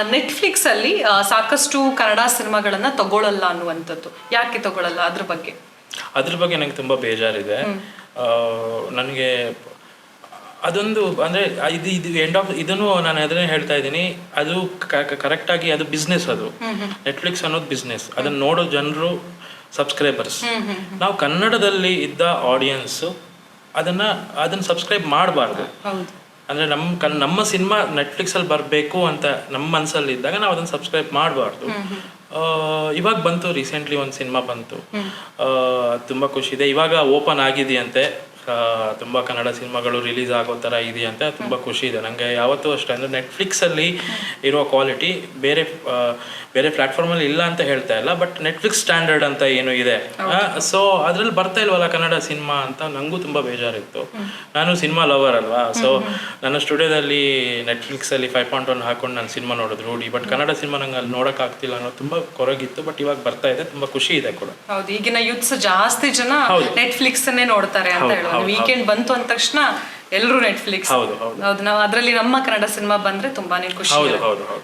Netflix ಅಲ್ಲಿ ಸಾಕಷ್ಟು ಕನ್ನಡ ಸಿನಿಮಾಗಳನ್ನ ತಗೊಳ್ಳಲ್ಲ ಅನ್ನುವಂಥದ್ದು, ಯಾಕೆ ತಗೊಳ್ಳಲ್ಲ ಅದ್ರ ಬಗ್ಗೆ ನಂಗೆ ತುಂಬ ಬೇಜಾರಿದೆ. ನನಗೆ ಅದೊಂದು ಅಂದರೆ ಇದು ಎಂಡ್ ಆಫ್ ಇದನ್ನು ನಾನು ಅದನ್ನೇ ಹೇಳ್ತಾ ಇದ್ದೀನಿ, ಅದು ಕರೆಕ್ಟಾಗಿ ಅದು ಬಿಸ್ನೆಸ್. ಅದು ನೆಟ್ಫ್ಲಿಕ್ಸ್ ಅನ್ನೋದು ಬಿಸ್ನೆಸ್. ಅದನ್ನು ನೋಡೋ ಜನರು ಸಬ್ಸ್ಕ್ರೈಬರ್ಸ್. ನಾವು ಕನ್ನಡದಲ್ಲಿ ಇದ್ದ ಆಡಿಯನ್ಸು ಅದನ್ನು ಸಬ್ಸ್ಕ್ರೈಬ್ ಮಾಡಬಾರ್ದು. ಅಂದರೆ ನಮ್ಮ ಸಿನಿಮಾ ನೆಟ್ಫ್ಲಿಕ್ಸಲ್ಲಿ ಬರಬೇಕು ಅಂತ ನಮ್ಮ ಮನಸ್ಸಲ್ಲಿ ಇದ್ದಾಗ ನಾವು ಅದನ್ನು ಸಬ್ಸ್ಕ್ರೈಬ್ ಮಾಡಬಾರ್ದು. ಇವಾಗ ಬಂತು, ರೀಸೆಂಟ್ಲಿ ಒಂದು ಸಿನಿಮಾ ಬಂತು, ತುಂಬ ಖುಷಿ ಇದೆ. ಇವಾಗ ಓಪನ್ ಆಗಿದೆಯಂತೆ, ತುಂಬ ಕನ್ನಡ ಸಿನಿಮಾಗಳು ರಿಲೀಸ್ ಆಗೋ ಥರ ಇದೆಯಂತೆ, ತುಂಬ ಖುಷಿ ಇದೆ ನನಗೆ. ಯಾವತ್ತೂ ಅಷ್ಟೇ, ಅಂದರೆ ನೆಟ್ಫ್ಲಿಕ್ಸಲ್ಲಿ ಇರೋ ಕ್ವಾಲಿಟಿ ಬೇರೆ ಪ್ಲ್ಯಾಟ್ಫಾರ್ಮಲ್ಲಿ ಇಲ್ಲ ಅಂತ ಹೇಳ್ತಾ ಇಲ್ಲ, ಬಟ್ ನೆಟ್ಫ್ಲಿಕ್ಸ್ ಸ್ಟ್ಯಾಂಡರ್ಡ್ ಅಂತ ಏನು ಇದೆ, ಸೊ ಅದರಲ್ಲಿ ಬರ್ತಾ ಇಲ್ವಲ್ಲ ಕನ್ನಡ ಸಿನಿಮಾ ಅಂತ ನನಗೂ ತುಂಬ ಬೇಜಾರಿತ್ತು. ನಾನು ಸಿನಿಮಾ ಲವರ್ ಅಲ್ವಾ, ಸೊ ನನ್ನ ಸ್ಟುಡಿಯೋದಲ್ಲಿ ನೆಟ್ಫ್ಲಿಕ್ಸಲ್ಲಿ 5.1 ಹಾಕೊಂಡು ನಾನು ಸಿನಿಮಾ ನೋಡೋದು ರೂಢಿ, ಬಟ್ ಕನ್ನಡ ಸಿನಿಮಾ ನಂಗೆ ಅಲ್ಲಿ ನೋಡೋಕ್ಕಾಗ್ತಿಲ್ಲ ಅನ್ನೋದು ತುಂಬ ಕೊರಗಿತ್ತು. ಬಟ್ ಇವಾಗ ಬರ್ತಾ ಇದೆ, ತುಂಬ ಖುಷಿ ಇದೆ ಕೂಡ. ಹೌದು, ಈಗಿನ ಯೂತ್ಸ್ ಜಾಸ್ತಿ ಜನ ನೆಟ್ಫ್ಲಿಕ್ಸ್ ಅನ್ನೇ ನೋಡ್ತಾರೆ ಅಂತ ಹೇಳೋದು. ವೀಕೆಂಡ್ ಬಂತು ಅಂದ ತಕ್ಷಣ ಎಲ್ಲರೂ ನೆಟ್ಫ್ಲಿಕ್ಸ್. ಹೌದು, ನಾವು ಅದರಲ್ಲಿ ನಮ್ಮ ಕನ್ನಡ ಸಿನಿಮಾ ಬಂದ್ರೆ ತುಂಬಾನೇ ಖುಷಿ. ಹೌದು.